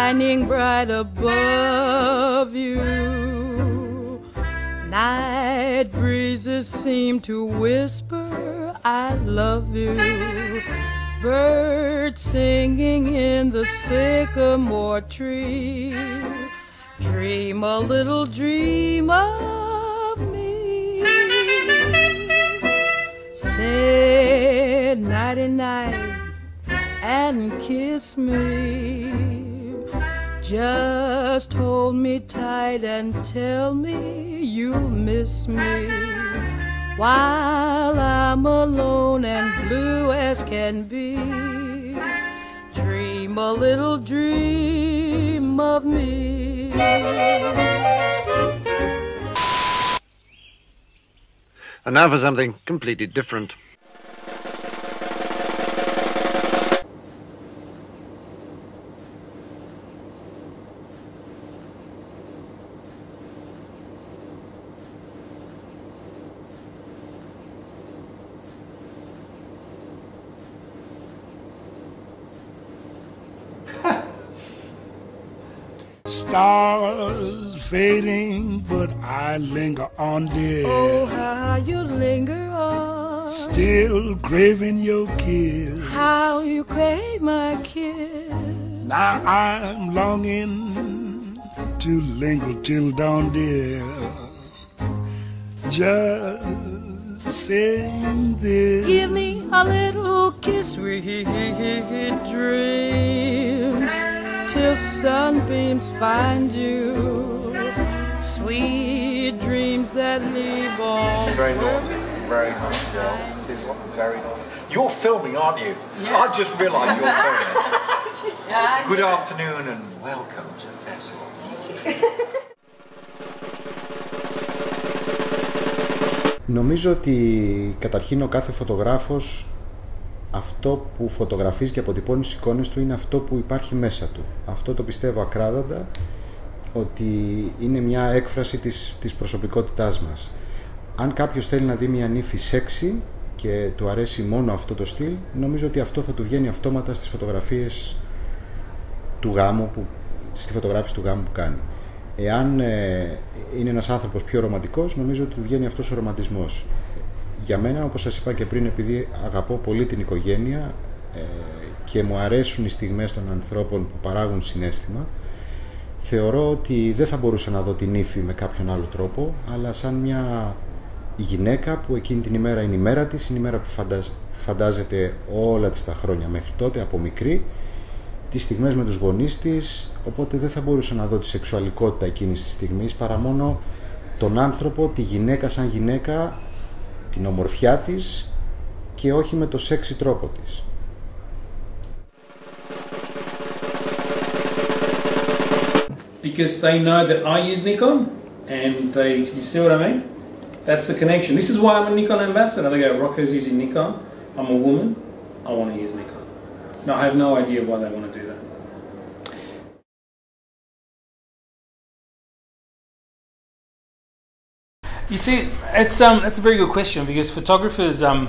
shining bright above you. Night breezes seem to whisper, I love you. Birds singing in the sycamore tree. Dream a little dream of me. Say nighty-night and kiss me. Just hold me tight and tell me you'll miss me. While I'm alone and blue as can be. Dream a little dream of me. And now for something completely different. Stars fading, but I linger on, dear. Oh, how you linger on. Still craving your kiss. How you crave my kiss. Now I'm longing to linger till dawn, dear. Just saying this. Give me a little kiss, sweet dreams. Till sunbeams find you, sweet dreams that leave all. Very naughty, very naughty girl. Seems like very naughty. You're filming, aren't you? Yeah. I just realised you're filming. Good afternoon and welcome to Thessaloniki. Νομίζω ότι καταρχήν ο κάθε φωτογράφος αυτό που φωτογραφίζει και αποτυπώνει στις εικόνες του είναι αυτό που υπάρχει μέσα του. Αυτό το πιστεύω ακράδαντα, ότι είναι μια έκφραση της προσωπικότητάς μας. Αν κάποιος θέλει να δει μια νύφη σεξι και του αρέσει μόνο αυτό το στυλ, νομίζω ότι αυτό θα του βγαίνει αυτόματα στις φωτογραφίες του γάμου, στη φωτογράφηση του γάμου που κάνει. Εάν είναι ένας άνθρωπος πιο ρομαντικός, νομίζω ότι του βγαίνει αυτός ο ρομαντισμός. Για μένα, όπως σας είπα και πριν, επειδή αγαπώ πολύ την οικογένεια και μου αρέσουν οι στιγμές των ανθρώπων που παράγουν συναίσθημα, θεωρώ ότι δεν θα μπορούσα να δω την ύφη με κάποιον άλλο τρόπο, αλλά σαν μια γυναίκα που εκείνη την ημέρα είναι η μέρα της, είναι η μέρα που φαντάζεται όλα της τα χρόνια μέχρι τότε, από μικρή, τις στιγμές με τους γονείς της, οπότε δεν θα μπορούσα να δω τη σεξουαλικότητα εκείνης της στιγμής, παρά μόνο τον άνθρωπο, τη γυναίκα σαν γυναίκα, την ομορφιά της και όχι με το σεξι τρόπο της. Because they know that I use Nikon and you see what I mean? That's the connection. This is why I'm a Nikon ambassador. They go, Rocco's using Nikon, I'm a woman, I want to use Nikon. No, I have no idea why they want to do that. You see, that's a very good question, because photographers are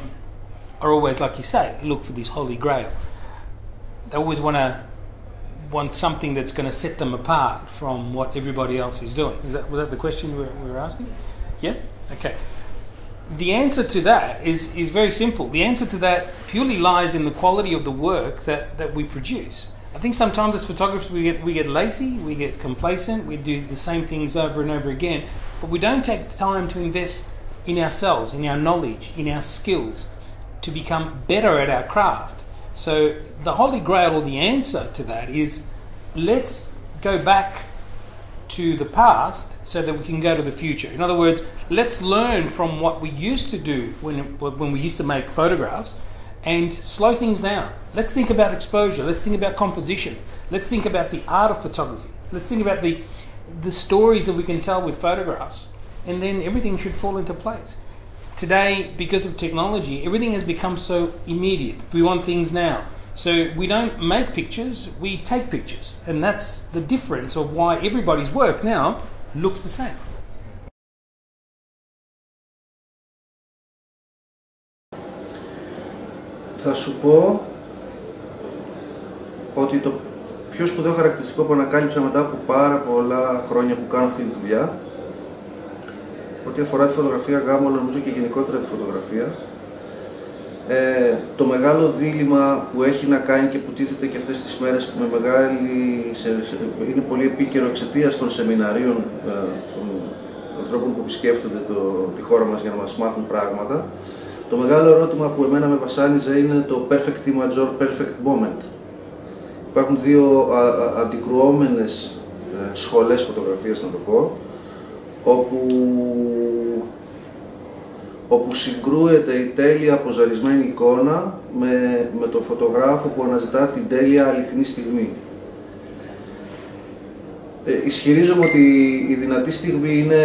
always, like you say, look for this holy grail. They always want something that's going to set them apart from what everybody else is doing. Was that the question we were asking? Yeah? Okay. The answer to that is very simple. The answer to that purely lies in the quality of the work that we produce. I think sometimes as photographers we get lazy, we get complacent, we do the same things over and over again, but we don't take time to invest in ourselves, in our knowledge, in our skills, to become better at our craft. So the holy grail, or the answer to that, is let's go back to the past so that we can go to the future. In other words, let's learn from what we used to do when we used to make photographs, and slow things down. Let's think about exposure. Let's think about composition. Let's think about the art of photography. Let's think about the stories that we can tell with photographs. And then everything should fall into place. Today, because of technology, everything has become so immediate. We want things now. So we don't make pictures, we take pictures. And that's the difference of why everybody's work now looks the same. Θα σου πω ότι το πιο σπουδαίο χαρακτηριστικό που ανακάλυψα μετά από πάρα πολλά χρόνια που κάνω αυτή τη δουλειά, ό,τι αφορά τη φωτογραφία γάμου, νομίζω και γενικότερα τη φωτογραφία, το μεγάλο δίλημμα που έχει να κάνει και που τίθεται και αυτές τις μέρες είναι πολύ επίκαιρο εξαιτίας των σεμιναρίων των ανθρώπων που επισκέφτονται τη χώρα μας για να μας μάθουν πράγματα. Το μεγάλο ερώτημα που εμένα με βασάνιζε είναι το perfect image or perfect moment. Υπάρχουν δύο αντικρουόμενες σχολές φωτογραφίας, να το πω, όπου συγκρούεται η τέλεια αποζαρισμένη εικόνα με τον φωτογράφο που αναζητά την τέλεια αληθινή στιγμή. Ισχυρίζομαι ότι η δυνατή στιγμή είναι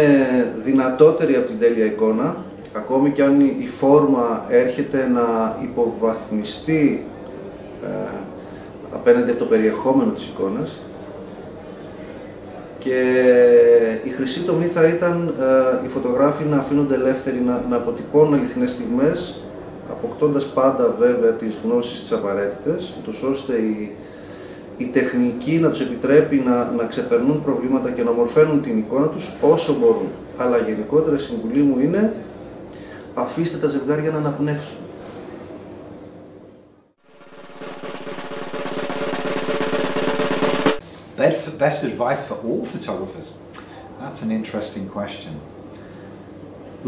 δυνατότερη από την τέλεια εικόνα, ακόμη και αν η φόρμα έρχεται να υποβαθμιστεί απέναντι από το περιεχόμενο της εικόνας. Και η χρυσή τομή θα ήταν οι φωτογράφοι να αφήνονται ελεύθεροι να αποτυπώνουν αληθινές στιγμές, αποκτώντας πάντα βέβαια τις γνώσεις τις απαραίτητες, ούτως ώστε η τεχνική να τους επιτρέπει να ξεπερνούν προβλήματα και να ομορφαίνουν την εικόνα τους όσο μπορούν. Αλλά γενικότερα η συμβουλή μου είναι αφήστε τα ζευγάρια να αναπνεύσουν. Best advice for all photographers? That's an interesting question.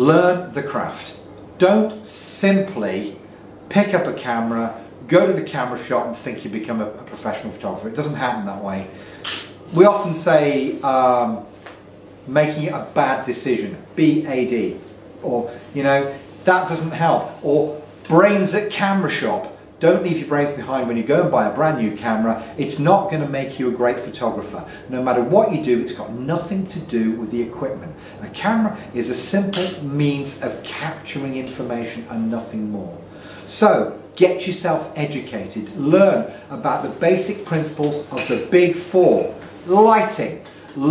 Learn the craft. Don't simply pick up a camera, go to the camera shop and think you become a professional photographer. It doesn't happen that way. We often say making a bad decision, BAD, or that doesn't help. Or brains at camera shop. Don't leave your brains behind when you go and buy a brand new camera. It's not going to make you a great photographer. No matter what you do, it's got nothing to do with the equipment. A camera is a simple means of capturing information and nothing more. So, get yourself educated. Learn about the basic principles of the big four. Lighting.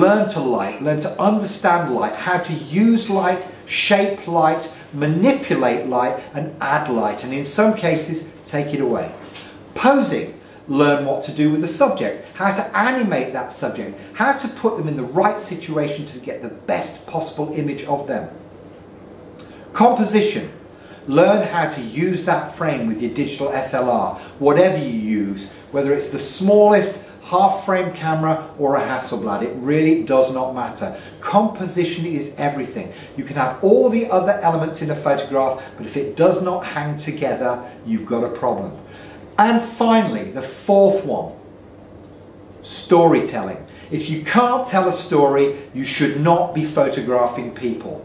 Learn to light. Learn to understand light. How to use light, shape light, manipulate light and add light. And in some cases, take it away. Posing, learn what to do with the subject, how to animate that subject, how to put them in the right situation to get the best possible image of them. Composition, learn how to use that frame with your digital SLR, whatever you use, whether it's the smallest half-frame camera or a Hasselblad, it really does not matter. Composition is everything. You can have all the other elements in a photograph, but if it does not hang together, you've got a problem. And finally, the fourth one, storytelling. If you can't tell a story, you should not be photographing people.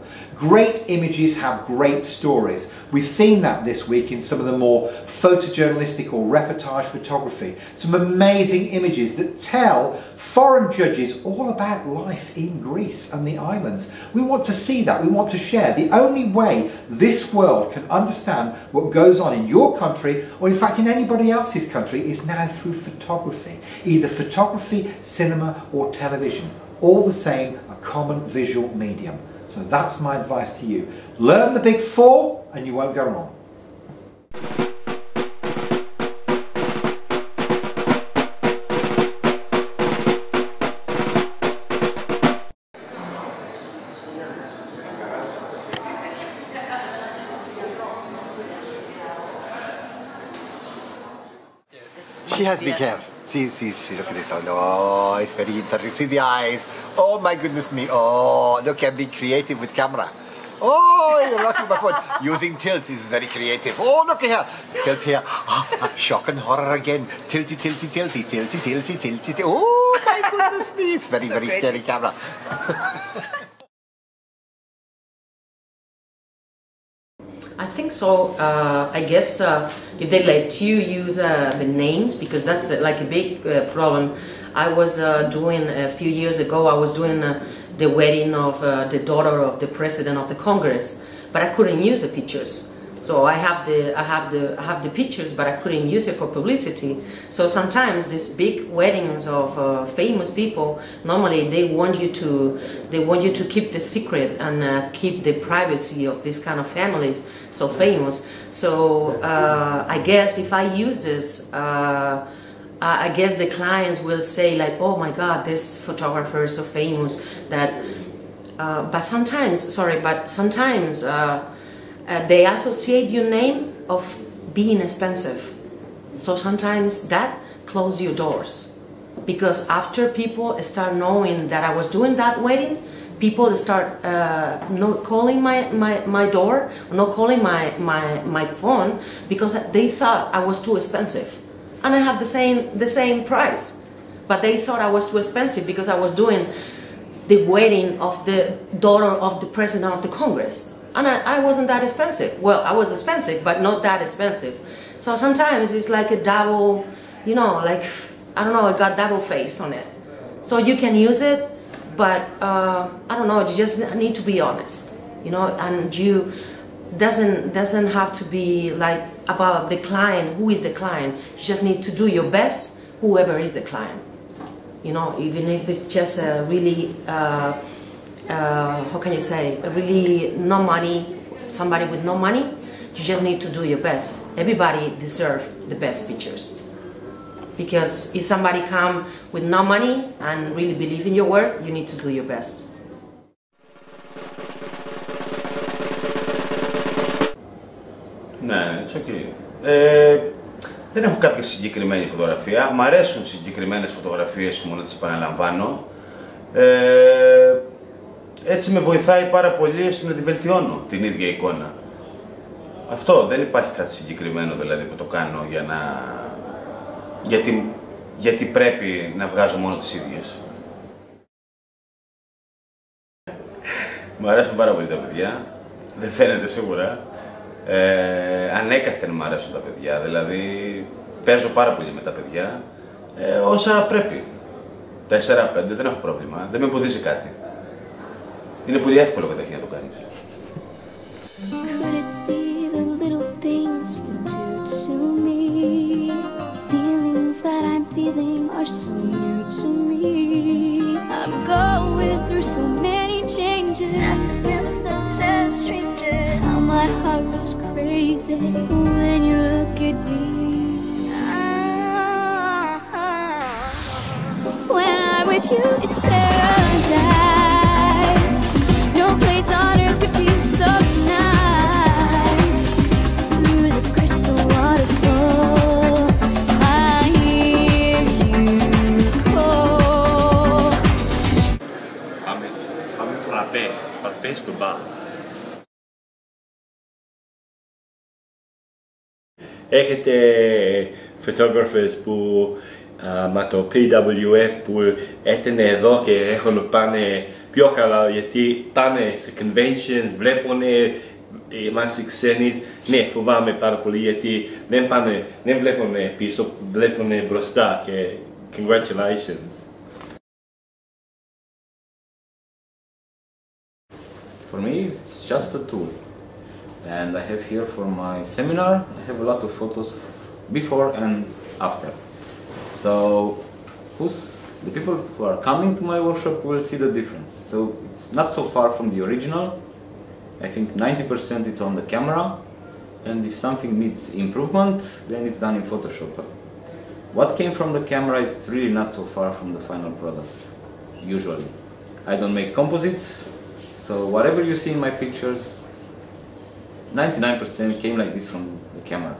Great images have great stories. We've seen that this week in some of the more photojournalistic or reportage photography. Some amazing images that tell foreign judges all about life in Greece and the islands. We want to see that, we want to share. The only way this world can understand what goes on in your country, or in fact in anybody else's country, is now through photography. Either photography, cinema or television. All the same, a common visual medium. So that's my advice to you. Learn the big four and you won't go wrong. She has big hair. See, look at this. Oh, it's very interesting. See the eyes. Oh, my goodness me. Oh, look, I'm being creative with camera. Oh, you're rocking my phone. Using tilt is very creative. Oh, look here. Tilt here. Oh, shock and horror again. Tilty, tilty, tilty, tilty, tilty, tilty. Oh, my goodness me. It's very, so very scary camera. I think so. I guess if they let you use the names, because that's like a big problem. I was doing a few years ago, I was doing the wedding of the daughter of the president of the Congress, but I couldn't use the pictures. So I have the pictures, but I couldn't use it for publicity. So sometimes these big weddings of famous people, normally they want you to keep the secret and keep the privacy of these kind of families so famous. So I guess if I use this, I guess the clients will say like, oh my God, this photographer is so famous that, but sometimes they associate your name of being expensive. So sometimes that closes your doors. Because after people start knowing that I was doing that wedding, people start not calling my door, not calling my phone, because they thought I was too expensive. And I have the same price. But they thought I was too expensive because I was doing the wedding of the daughter of the president of the Congress. And I wasn't that expensive. Well, I was expensive, but not that expensive. So sometimes it's like a double, you know, like, I don't know, it got double face on it. So you can use it, but I don't know, you just need to be honest, you know, and you doesn't have to be like about the client, who is the client. You just need to do your best, whoever is the client. You know, even if it's just a really, how can you say, a really no money, somebody with no money, you just need to do your best. Everybody deserves the best pictures. Because if somebody come with no money and really believe in your work, you need to do your best. Ναι, it's okay. Δεν έχω κάποια συγκεκριμένη φωτογραφία. Μ' αρέσουν συγκεκριμένες φωτογραφίες που μόνο τις επαναλαμβάνω. Έτσι με βοηθάει πάρα πολύ στο να τη βελτιώνω την ίδια εικόνα. Αυτό, δεν υπάρχει κάτι συγκεκριμένο δηλαδή που το κάνω για να... γιατί πρέπει να βγάζω μόνο τις ίδιες. Μου αρέσουν πάρα πολύ τα παιδιά, δεν φαίνεται σίγουρα. Ανέκαθεν μου αρέσουν τα παιδιά, δηλαδή παίζω πάρα πολύ με τα παιδιά, όσα πρέπει. 4-5 δεν έχω πρόβλημα, δεν με εμποδίζει κάτι. Είναι πολύ εύκολο καταρχήν να το κάνεις. That I'm feeling are so new to me. I'm going through so many changes. I've never felt as stranger. How my heart goes crazy when you look at me. When I'm with you, it's paradise. No place on earth could feel so nice. Through the crystal waterfall. Φραπέ στο μπαρ. Έχετε photographers που με το PWF που ήταν εδώ και έχουν πάνε πιο καλά γιατί πάνε σε conventions, βλέπουν εμάς οι ξένοι. Ναι, φοβάμαι πάρα πολύ γιατί δεν βλέπουν πίσω, βλέπουν μπροστά και congratulations. For me, it's just a tool, and I have here for my seminar, I have a lot of photos before and after. So, the people who are coming to my workshop will see the difference. So, it's not so far from the original. I think 90% it's on the camera, and if something needs improvement, then it's done in Photoshop. But what came from the camera is really not so far from the final product, usually. I don't make composites. So whatever you see in my pictures, 99% came like this from the camera.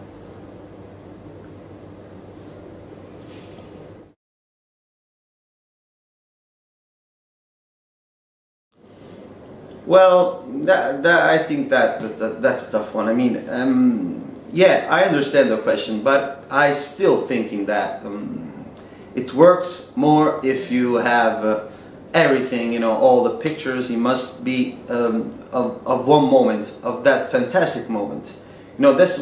Well, I think that's a tough one. I mean, yeah, I understand the question, but I still thinking that it works more if you have everything, you know, all the pictures. It must be of one moment, of that fantastic moment. You know, that's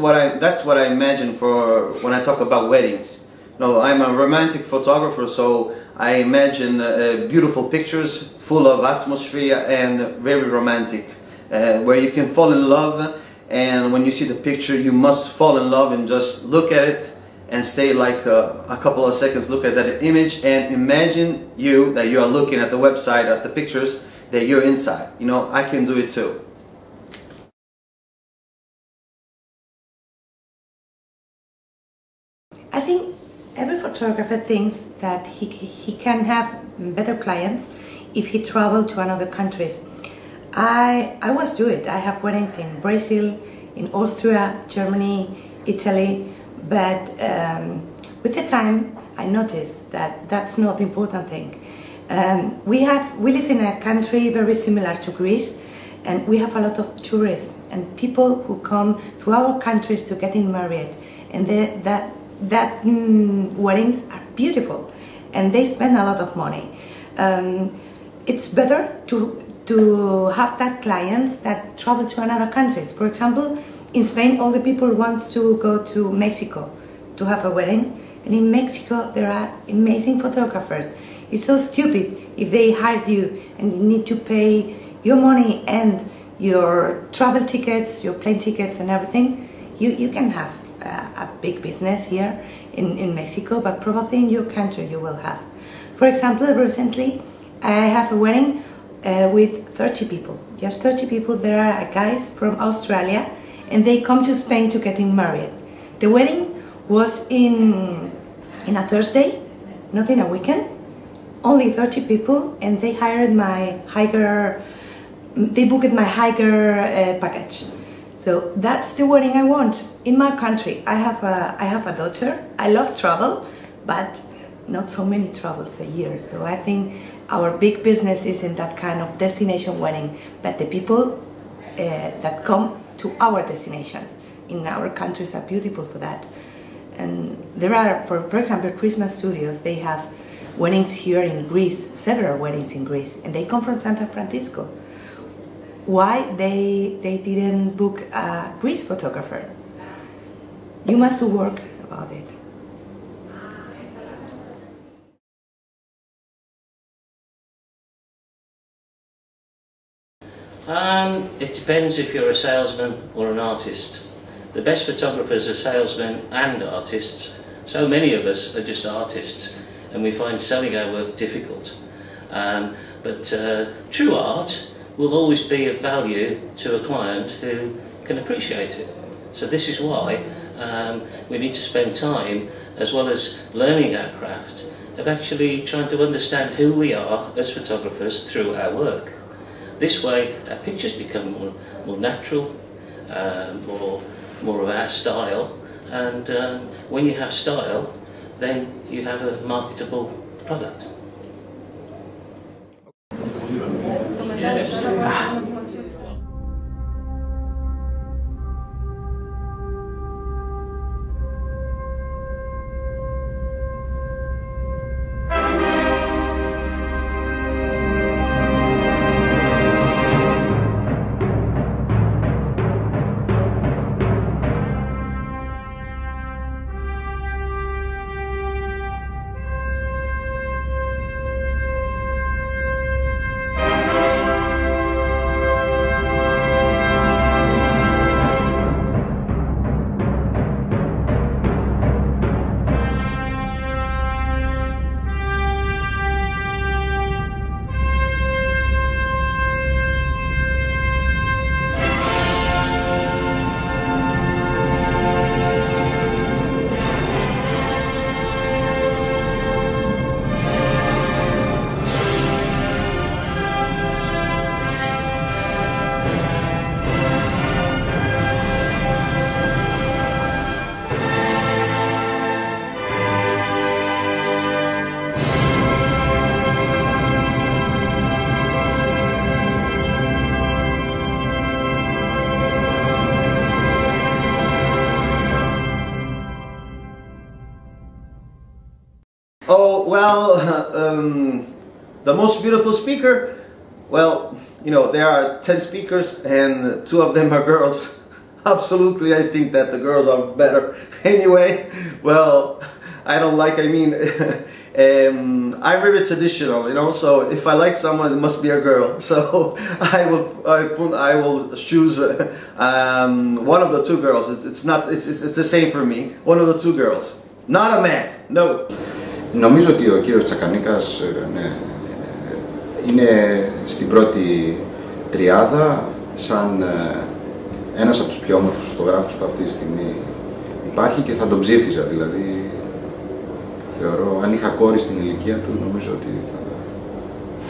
what I imagine for when I talk about weddings. You know, I'm a romantic photographer, so I imagine beautiful pictures full of atmosphere and very romantic, where you can fall in love, and when you see the picture, you must fall in love and just look at it and stay like a couple of seconds, look at that image, and imagine that you are looking at the website, at the pictures, that you're inside. You know, I can do it too. I think every photographer thinks that he can have better clients if he travel to another countries. I was do it. I have weddings in Brazil, in Austria, Germany, Italy, but with the time I noticed that that's not the important thing. We live in a country very similar to Greece, and we have a lot of tourists and people who come to our countries to get married, and weddings are beautiful, and they spend a lot of money. It's better to have that clients that travel to another countries. For example, in Spain, all the people wants to go to Mexico to have a wedding, and in Mexico there are amazing photographers. It's so stupid if they hire you and you need to pay your money and your travel tickets, your plane tickets and everything. You can have a big business here in Mexico, but probably in your country you will have. For example, recently I have a wedding with 30 people, just 30 people. There are guys from Australia and they come to Spain to getting married. The wedding was in a Thursday, not in a weekend. Only 30 people, and they hired my higher, they booked my higher package. So that's the wedding I want in my country. I have a daughter. I love travel, but not so many travels a year. So I think our big business is in that kind of destination wedding, but the people that come to our destinations in our countries are beautiful for that. And there are, for example, Christmas studios. They have weddings here in Greece, several weddings in Greece, and they come from San Francisco. Why they didn't book a Greece photographer? You must work about it. It depends if you're a salesman or an artist. The best photographers are salesmen and artists. So many of us are just artists, and we find selling our work difficult. But true art will always be of value to a client who can appreciate it. So this is why we need to spend time, as well as learning our craft, of actually trying to understand who we are as photographers through our work. This way our pictures become more natural, more of our style, and when you have style, then you have a marketable product. Oh, well, the most beautiful speaker, well, you know, there are 10 speakers and 2 of them are girls. Absolutely, I think that the girls are better. Anyway, well, I don't like, I mean, I'm very traditional, you know, so if I like someone, it must be a girl. So I will choose one of the 2 girls. It's the same for me. One of the 2 girls. Not a man, no. Νομίζω ότι ο κύριος Τσακανίκας είναι στην πρώτη τριάδα σαν ένας από τους πιο όμορφους φωτογράφους που αυτή τη στιγμή υπάρχει και θα τον ψήφιζα, δηλαδή Θεωρώ, αν είχα κόρη στην ηλικία του, νομίζω ότι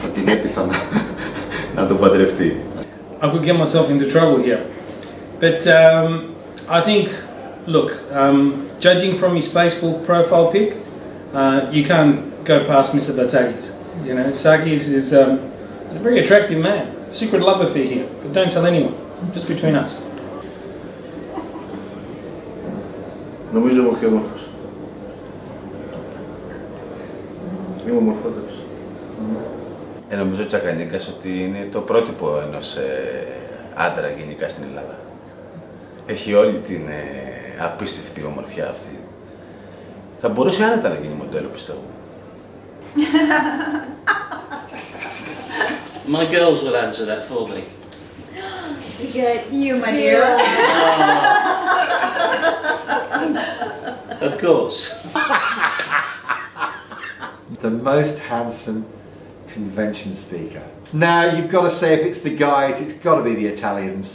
θα την έπειθα να τον παντρευτεί. I could get myself into trouble here. But I think, look, judging from his Facebook profile pic, you can't go past Mr. Batzalis. You know, Sakis is a very attractive man. Secret love affair here, but don't tell anyone. Just between us. Νομίζω είμαι ο πιο όμορφος. Είμαι ομορφότερος. Νομίζω ο Τσακανίκας ότι είναι το πρότυπο ενός άντρα γενικά στην Ελλάδα. Έχει όλη την απίστευτη ομορφιά αυτή. Θα μπορούσε άνετα να γίνει μοντέλο, πιστεύω. My girls will answer that for me. Good, you, my dear. Of course. The most handsome convention speaker. Now, you've got to say if it's the guys, it's got to be the Italians.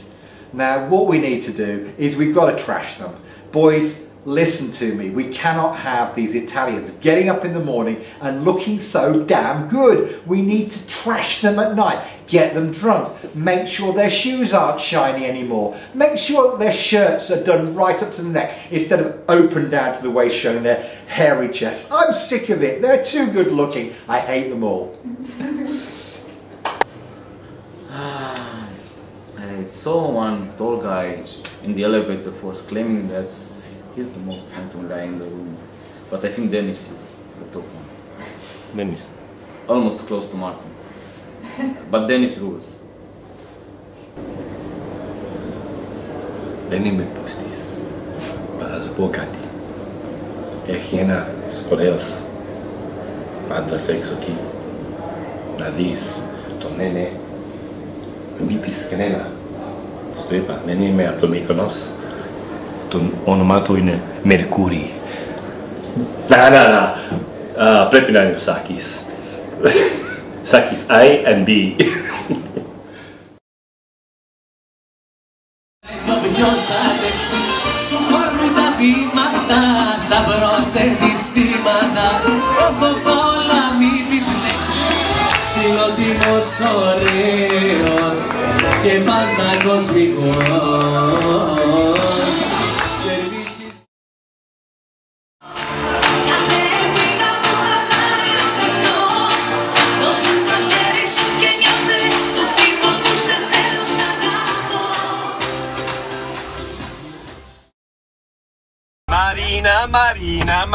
Now, what we need to do is we've got to trash them. Boys, listen to me. We cannot have these Italians getting up in the morning and looking so damn good. We need to trash them at night. Get them drunk. Make sure their shoes aren't shiny anymore. Make sure that their shirts are done right up to the neck instead of open down to the waist showing their hairy chests. I'm sick of it. They're too good looking. I hate them all. I saw one tall guy in the elevator was claiming that he's the most handsome guy in the room. But I think Dennis is the top one. Dennis. Almost close to Martin. But Dennis rules. Δεν είμαι πουστής. Αλλά θα σου πω κάτι. Έχει ένα ωραίος άντρας έξω εκεί. Να δεις τον ναι. Μην πεις κανένα. Στο είπα, δεν είμαι από το Μύκονος. Το όνομά του είναι Mercury. Να. Πρέπει να είναι ο Sakis. Sakis I and B. Στον χώρο τα βήματα θα προσθέτει στήματα όπως το λαμίβεις φιλότιμος ωραίος και πάντα κοσμικός.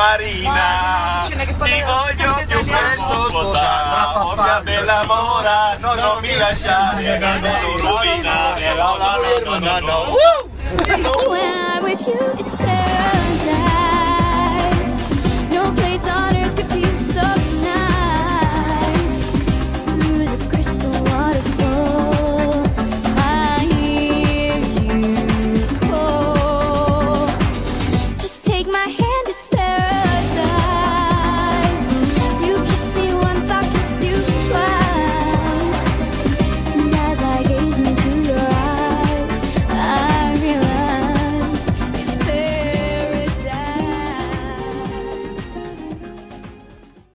Marina, ti voglio più presto sposare, oh mia bella mora, non mi lasciare, non rovinare, no. When I'm with you, it's paradise.